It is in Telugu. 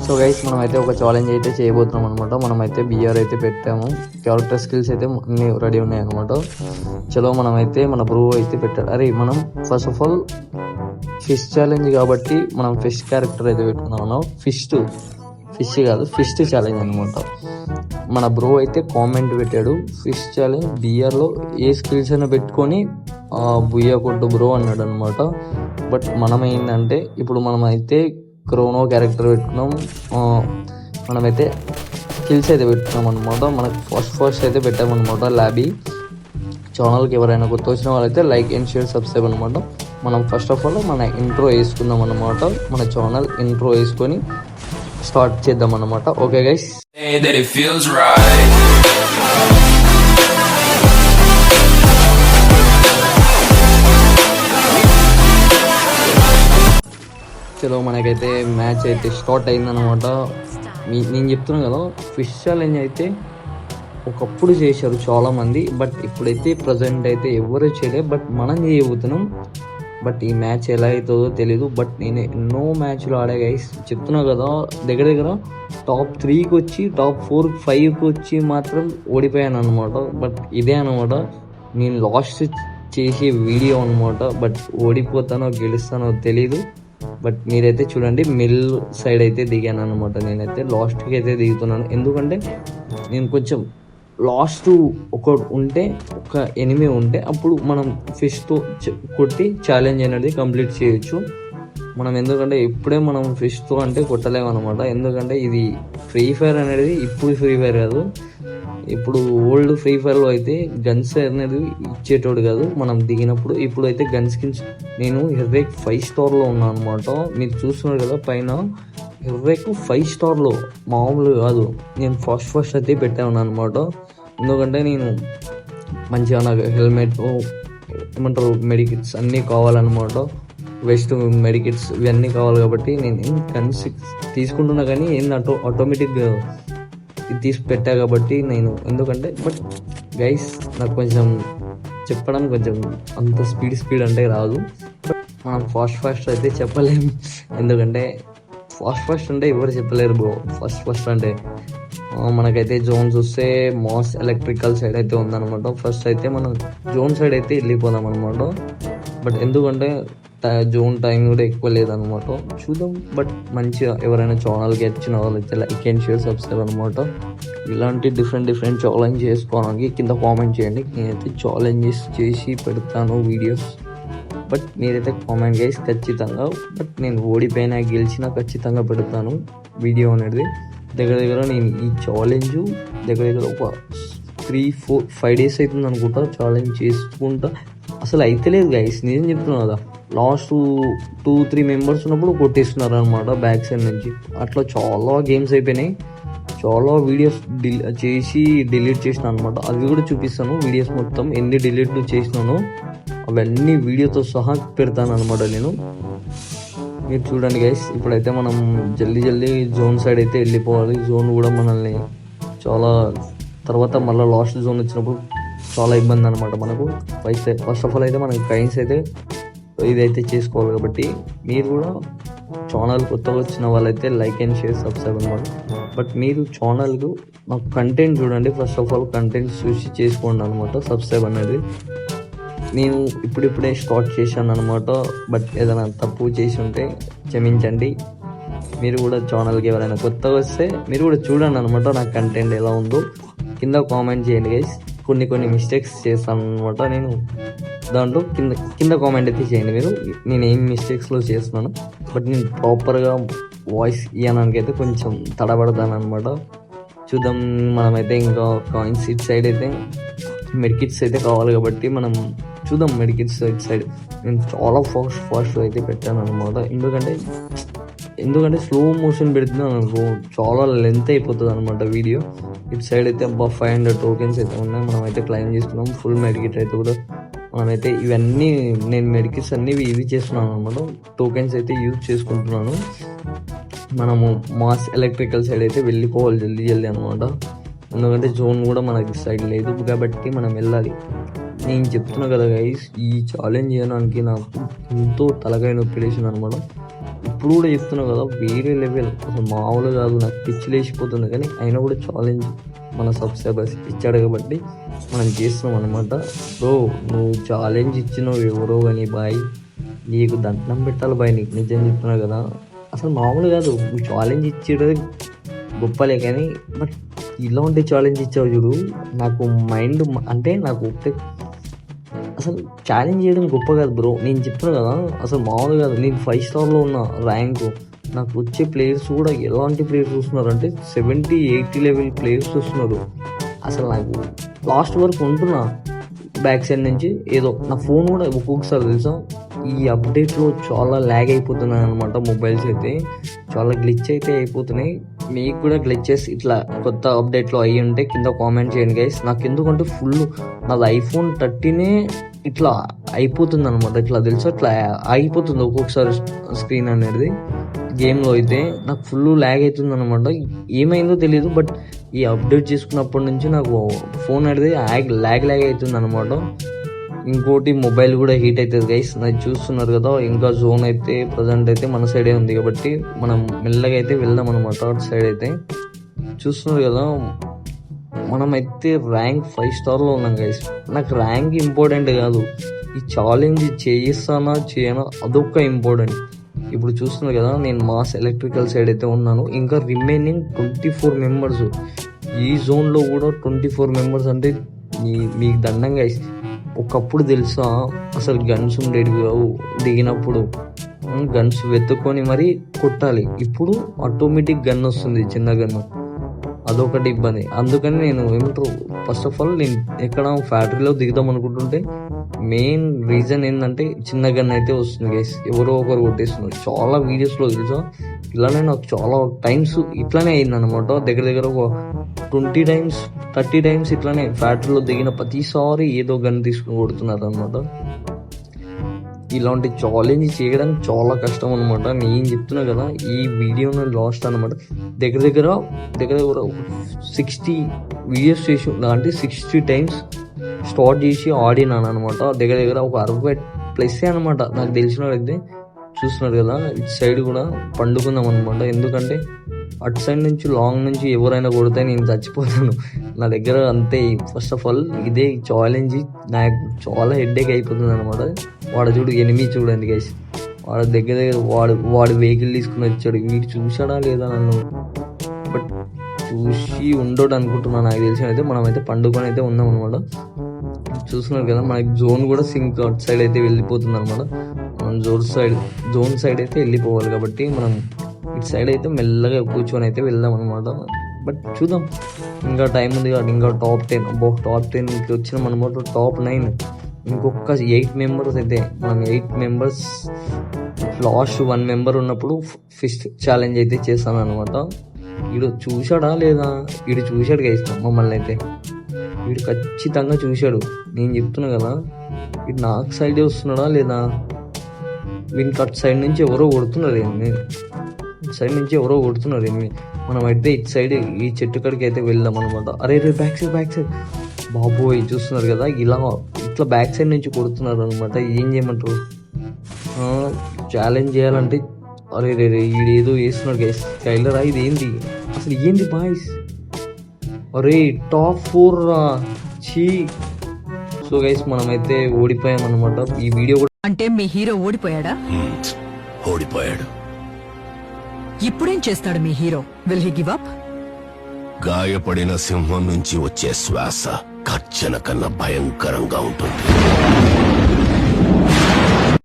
సో గైస్ మనం అయితే ఒక ఛాలెంజ్ అయితే చేయబోతున్నాం అనమాట. మనం అయితే బిఆర్ అయితే పెట్టాము, క్యారెక్టర్ స్కిల్స్ అయితే అన్ని రెడీ ఉన్నాయి అనమాట. చలో మనం అయితే మన బ్రో అయితే పెట్టాడు. అరే మనం first of all fish challenge కాబట్టి మనం ఫిష్ క్యారెక్టర్ అయితే పెట్టుకున్నాం. ఫిష్ కాదు, ఫిష్ ఛాలెంజ్ అనమాట. మన బ్రో అయితే కామెంట్ పెట్టాడు, ఫిష్ ఛాలెంజ్ బిఆర్లో ఏ స్కిల్స్ అయినా పెట్టుకొని బుయ్య కొట్టు బ్రో అన్నాడు అనమాట. బట్ మనం ఏంటంటే ఇప్పుడు మనం అయితే క్రోనో క్యారెక్టర్ పెట్టుకున్నాం, మనమైతే స్కిల్స్ అయితే పెట్టుకున్నాం అనమాట. మనకు ఫస్ట్ అయితే పెట్టామన్నమాట. ల్యాబీ ఛానల్కి ఎవరైనా కొత్త వచ్చిన వాళ్ళైతే లైక్ అండ్ షేర్ సబ్స్క్రైబ్ అనమాట. మనం ఫస్ట్ ఆఫ్ ఆల్ మన ఇంట్రో వేసుకుందాం అనమాట. మన ఛానల్ ఇంట్రో వేసుకొని స్టార్ట్ చేద్దాం అనమాట. ఓకే గైస్, చలో మనకైతే మ్యాచ్ అయితే స్టార్ట్ అయిందనమాట. నేను చెప్తున్నాను కదా, ఫిష్ ఛాలెంజ్ అయితే ఒకప్పుడు చేశారు చాలామంది, బట్ ఇప్పుడైతే ప్రజెంట్ అయితే ఎవరు చేయలేదు. బట్ మనం చేయబోతున్నాం. బట్ ఈ మ్యాచ్ ఎలా అవుతుందో తెలీదు. బట్ నేను ఎన్నో మ్యాచ్లు ఆడా గైస్, చెప్తున్నా కదా, దగ్గర టాప్ 3కి వచ్చి టాప్ 4, 5కి వచ్చి మాత్రం ఓడిపోయాను అనమాట. బట్ ఇదే అనమాట నేను లాస్ట్ చేసే వీడియో అనమాట. బట్ ఓడిపోతానో గెలుస్తానో తెలీదు. బట్ మీరైతే చూడండి, మిల్ సైడ్ అయితే దిగాను అనమాట. నేనైతే లాస్ట్కి అయితే దిగుతున్నాను, ఎందుకంటే నేను కొంచెం లాస్ట్ ఒక ఎనిమి ఉంటే అప్పుడు మనం ఫిష్తో కొట్టి ఛాలెంజ్ అనేది కంప్లీట్ చేయొచ్చు మనం. ఎందుకంటే ఇప్పుడే మనం ఫిష్తో అంటే కొట్టలేము అనమాట. ఎందుకంటే ఇది ఫ్రీ ఫైర్ అనేది ఇప్పుడు ఫ్రీ ఫైర్ కాదు, ఇప్పుడు ఓల్డ్ ఫ్రీ ఫైర్లో అయితే గన్స్ అనేది ఇచ్చేటోడు కాదు మనం దిగినప్పుడు. ఇప్పుడు అయితే గన్ స్కిన్స్ నేను హెర్రేక్ 5 స్టార్లో ఉన్నాను అనమాట. మీరు చూస్తున్నారు కదా పైన హెర్రేక్ 5 స్టార్లో, మామూలు కాదు. నేను ఫస్ట్ అయితే పెట్టాను అనమాట. ఎందుకంటే నేను మంచిగా నాకు హెల్మెట్, ఏమంటారు, మెడికిట్స్ అన్నీ కావాలన్నమాట. వెస్ట్ మెడికిట్స్ ఇవన్నీ కావాలి కాబట్టి నేను గన్స్ తీసుకుంటున్నా. కానీ ఏంటంటే ఆటోమేటిక్గా ఇది తీసి పెట్టా కాబట్టి నేను, ఎందుకంటే బట్ గైస్ నాకు కొంచెం చెప్పడం కొంచెం అంత స్పీడ్ అంటే రాదు. బట్ మనం ఫాస్ట్ అయితే చెప్పలేము, ఎందుకంటే ఫాస్ట్ అంటే ఎవరు చెప్పలేరు బ్రో. ఫస్ట్ అంటే మనకైతే జోన్స్ వస్తే మాస్ ఎలక్ట్రికల్ సైడ్ అయితే ఉందన్నమాట. ఫస్ట్ అయితే మనం జోన్ సైడ్ అయితే వెళ్ళిపోదాం అనమాట. బట్ ఎందుకంటే జోన్ టైం కూడా ఎక్కువ లేదనమాట, చూద్దాం. బట్ మంచిగా ఎవరైనా ఛానల్కి వచ్చిన వాళ్ళైతే లైక్ అండ్ షేర్ సబ్స్క్రైబ్ అనమాట. ఇలాంటి డిఫరెంట్ ఛాలెంజ్ చేసుకోవడానికి కింద కామెంట్ చేయండి. నేనైతే ఛాలెంజెస్ చేసి పెడతాను వీడియోస్. బట్ మీరైతే కామెంట్ గైస్ ఖచ్చితంగా. బట్ నేను ఓడిపోయినా గెలిచినా ఖచ్చితంగా పెడతాను వీడియో అనేది. దగ్గర నేను ఈ ఛాలెంజ్ దగ్గర ఒక 3-4-5 days అవుతుంది అనుకుంటా ఛాలెంజ్ చేసుకుంటా. అసలు అయితే లేదు గైస్, నిజం చెప్తున్నాను కదా. లాస్ట్ 2-3 మెంబర్స్ ఉన్నప్పుడు కొట్టేస్తున్నారు అనమాట బ్యాక్ సైడ్ నుంచి. అట్లా చాలా గేమ్స్ అయిపోయినాయి, చాలా వీడియోస్ చేసి డిలీట్ చేసిన అనమాట. అవి కూడా చూపిస్తాను, వీడియోస్ మొత్తం ఎన్ని డిలీట్ చేసినానో అవన్నీ వీడియోతో సహా పెడతాను అనమాట నేను. మీరు చూడండి గైస్, ఇప్పుడైతే మనం జల్దీ జోన్ సైడ్ అయితే వెళ్ళిపోవాలి. జోన్ కూడా మనల్ని చాలా తర్వాత మళ్ళీ లాస్ట్ జోన్ వచ్చినప్పుడు చాలా ఇబ్బంది అనమాట మనకు. ఫస్ట్ ఆఫ్ ఆల్ అయితే మనకి కైన్స్ అయితే ఇదైతే చేసుకోవాలి. కాబట్టి మీరు కూడా ఛానల్ కొత్తగా వచ్చిన వాళ్ళైతే లైక్ అండ్ షేర్ సబ్స్క్రైబ్ అనమాట. బట్ మీరు ఛానల్కు నాకు కంటెంట్ చూడండి, ఫస్ట్ ఆఫ్ ఆల్ కంటెంట్ చూసి చేసుకోండి అనమాట సబ్స్క్రైబ్ అనేది. నేను ఇప్పుడిప్పుడే స్టార్ట్ చేశాను అనమాట. బట్ ఏదైనా తప్పు చేసి ఉంటే క్షమించండి. మీరు కూడా ఛానల్కి ఎవరైనా కొత్తగా వస్తే మీరు కూడా చూడండి అనమాట, నా కంటెంట్ ఎలా ఉందో కింద కామెంట్ చేయండి గైస్. కొన్ని మిస్టేక్స్ చేస్తాను అనమాట నేను, దాంట్లో కింద కామెంట్ అయితే చేయండి మీరు, నేను ఏం మిస్టేక్స్లో చేస్తున్నాను. బట్ నేను ప్రాపర్గా వాయిస్ ఇవ్వడానికి అయితే కొంచెం తడబడతాను అనమాట. చూద్దాం. మనమైతే ఇంకా కాయిన్స్ ఇట్ సైడ్ అయితే మెడికిట్స్ అయితే కావాలి కాబట్టి మనం చూద్దాం. మెడికిట్స్ ఇట్ సైడ్ నేను చాలా ఫాస్ట్ అయితే పెట్టాను అనమాట. ఎందుకంటే స్లో మోషన్ పెడుతున్నాను అనుకో, చాలా లెంత్ అయిపోతుంది అనమాట వీడియో. ఇటు సైడ్ అయితే 500 టోకెన్స్ అయితే ఉన్నాయి, మనం అయితే క్లైమ్ చేసుకున్నాం. ఫుల్ మెడికిట్ అయితే కూడా మనమైతే ఇవన్నీ నేను మెడికిట్స్ అన్నీ ఇవి చేస్తున్నాను అనమాట. టోకెన్స్ అయితే యూజ్ చేసుకుంటున్నాను. మనము మాస్ ఎలక్ట్రికల్ సైడ్ అయితే వెళ్ళిపోవాలి జల్దీ అనమాట. ఎందుకంటే జోన్ కూడా మనకి సైడ్ లేదు కాబట్టి మనం వెళ్ళాలి. నేను చెప్తున్నా కదా గైస్, ఈ ఛాలెంజ్ చేయడానికి నాకు ఎంతో తలకాయ నొప్పి లేచింది అనమాట. ఇప్పుడు కూడా చేస్తున్నావు కదా, వేరే లెవెల్, అసలు మామూలు కాదు. నాకు పిచ్చి లేచిపోతుంది, కానీ అయినా కూడా ఛాలెంజ్ మన సబ్స్క్రైబర్స్ ఇచ్చాడు కాబట్టి మనం చేస్తున్నాం అనమాట. బ్రో నువ్వు ఛాలెంజ్ ఇచ్చినావు ఎవరో కానీ బాయ్, నీకు దండం పెట్టాలి బాయ్, నీకు నిజం చెప్తున్నావు కదా. అసలు మామూలు కాదు, నువ్వు ఛాలెంజ్ ఇచ్చేది గొప్పలే, కానీ బట్ ఇలాంటి ఛాలెంజ్ ఇచ్చావు చూడు, నాకు మైండ్ అంటే నాకు అసలు ఛాలెంజ్ చేయడం గొప్ప కాదు బ్రో. నేను చెప్తున్నా కదా, అసలు మామూలు కాదు. నేను 5 స్టార్లో ఉన్న ర్యాంకు, నాకు వచ్చే ప్లేయర్స్ కూడా ఎలాంటి ప్లేయర్స్ చూస్తున్నారు అంటే 70-80 లెవెల్ ప్లేయర్స్ చూస్తున్నారు. అసలు నాకు లాస్ట్ వరకు ఉంటున్నా బ్యాక్ సైడ్ నుంచి ఏదో నా ఫోన్ కూడా ఒక్కొక్కసారి తెలుసా ఈ అప్డేట్లో చాలా ల్యాగ్ అయిపోతున్నాయి అనమాట. మొబైల్స్ అయితే చాలా గ్లిచ్ అయితే అయిపోతున్నాయి. మీకు కూడా గ్లిచెస్ ఇట్లా కొత్త అప్డేట్లో అయ్యి ఉంటే కింద కామెంట్ చేయండి గైస్. నాకు ఎందుకంటే ఫుల్ నాది iPhone 13 ఇట్లా అయిపోతుంది అనమాట. ఇట్లా తెలుసా ఇట్లా ఆగిపోతుంది ఒక్కొక్కసారి స్క్రీన్ అనేది. గేమ్లో అయితే నాకు ఫుల్ ల్యాగ్ అవుతుంది అనమాట. ఏమైందో తెలియదు, బట్ ఈ అప్డేట్ చేసుకున్నప్పటి నుంచి నాకు ఫోన్ అనేది ల్యాగ్ అవుతుంది అనమాట. ఇంకోటి మొబైల్ కూడా హీట్ అవుతుంది గైస్. నాకు చూస్తున్నారు కదా, ఇంకా జోన్ అయితే ప్రజెంట్ అయితే మన సైడే ఉంది కాబట్టి మనం మెల్లగా అయితే వెళ్దాం అనమాట. అటు సైడ్ అయితే చూస్తున్నారు కదా, మనమైతే ర్యాంక్ 5 స్టార్లో ఉన్నాం గైస్. నాకు ర్యాంక్ ఇంపార్టెంట్ కాదు, ఈ ఛాలెంజ్ చేయిస్తానా చేయనా అదొక్క ఇంపార్టెంట్. ఇప్పుడు చూస్తున్నారు కదా, నేను మాస్ ఎలక్ట్రికల్ సైడ్ అయితే ఉన్నాను. ఇంకా రిమైనింగ్ 24 మెంబర్స్ ఈ జోన్లో కూడా 24 మెంబర్స్ అంటే మీకు దండం గైస్. ఒకప్పుడు తెలుసా అసలు గన్స్ ఉండేవి కావు, దిగినప్పుడు గన్స్ వెతుక్కొని మరీ కొట్టాలి. ఇప్పుడు ఆటోమేటిక్ గన్ వస్తుంది, చిన్న గన్ను, అదొకటి ఇబ్బంది. అందుకని నేను ఏమంటారు, ఫస్ట్ ఆఫ్ ఆల్ నేను ఎక్కడ ఫ్యాక్టరీలో దిగుదాం అనుకుంటుంటే మెయిన్ రీజన్ ఏంటంటే చిన్న గన్ అయితే వస్తుంది గైస్. ఎవరో ఒకరు కొట్టేస్తున్నారు. చాలా వీడియోస్లో తెలుసా ఇలానే నాకు చాలా టైమ్స్ ఇట్లానే అయిందనమాట. దగ్గర ఒక 20 టైమ్స్ 30 టైమ్స్ ఇట్లానే ఫ్యాక్టరీలో దిగిన ప్రతిసారి ఏదో గన్ తీసుకుని కొడుతున్నారు అనమాట. ఇలాంటి ఛాలెంజ్ చేయడం చాలా కష్టం అనమాట. నేను చెప్తున్నా కదా, ఈ వీడియోని లాస్ట్ అనమాట దగ్గర 60 వీడియోస్ చేసి అంటే 60 టైమ్స్ స్టార్ట్ చేసి ఆడినాను అనమాట. దగ్గర ఒక 60+ అనమాట. నాకు తెలిసినట్లయితే చూస్తున్నారు కదా, ఇటు సైడ్ కూడా పండుకుందాం అనమాట. ఎందుకంటే అటు సైడ్ నుంచి లాంగ్ నుంచి ఎవరైనా కొడితే నేను చచ్చిపోతాను. నా దగ్గర అంతే. ఫస్ట్ ఆఫ్ ఆల్ ఇదే ఛాలెంజ్ నాకు చాలా హెడ్ఏక్ అయిపోతుంది అనమాట. వాడు చూడు ఎనిమి చూడండి గైస్, వాడు దగ్గర వాడు వెహికల్ తీసుకుని వచ్చాడు. వీడు చూసాడా లేదా నన్ను, బట్ చూసి ఉండడు అనుకుంటున్నాను. నాకు తెలిసినైతే మనమైతే పండుకొని అయితే ఉన్నాం అనమాట. చూస్తున్నారు కదా, మనకి జోన్ కూడా సింక్ అటు సైడ్ అయితే వెళ్ళిపోతుంది అనమాట. మనం జోన్ సైడ్ అయితే వెళ్ళిపోవాలి కాబట్టి మనం ఇటు సైడ్ అయితే మెల్లగా కూర్చొని అయితే వెళ్దాం అనమాట. బట్ చూద్దాం, ఇంకా టైం ఉంది కాబట్టి. ఇంకా టాప్ 10కి వచ్చినాం అనమాట. టాప్ 9 ఇంకొక 8 మెంబర్స్ అయితే మనం 8 మెంబర్స్ లాస్ట్ 1 మెంబర్ ఉన్నప్పుడు ఫిస్ట్ ఛాలెంజ్ అయితే చేస్తాను అనమాట. వీడు చూశాడా లేదా, వీడు చూశాడు గైస్ మమ్మల్ని అయితే. వీడు ఖచ్చితంగా చూశాడు, నేను చెప్తున్నా కదా. వీడు నాకు సైడే వస్తున్నాడా లేదా, వీడికి అటు సైడ్ నుంచి ఎవరో కొడుతున్నారు ఏమి. మనం అయితే ఇటు సైడ్ ఈ చెట్టు కాడికి అయితే వెళ్దాం అనమాట. అరే బ్యాక్ సైడ్ బాబోయ్, చూస్తున్నారు కదా, ఇట్లా బ్యాక్ సైడ్ నుంచి కొడుతున్నారు అనమాట. ఏం చేయమంటారు, ఛాలెంజ్ చేయాలంటే అరే ఈడేదో వేస్తున్నాడు గైస్. స్కైలరా ఇది ఏంది అసలు, ఏంది బాయ్స్, అరే టాప్ 4 రా చీ. సో గైస్ మనమైతే ఓడిపోయాం అనమాట. ఈ వీడియో కూడా అంటే మీ హీరో ఓడిపోయాడా? ఓడిపోయాడు. ఇప్పుడేం చేస్తాడు మీ hero? Will he give up? గాయపడిన సింహం నుంచి వచ్చే శ్వాస గర్జన కన్నా భయంకరంగా ఉంటుంది.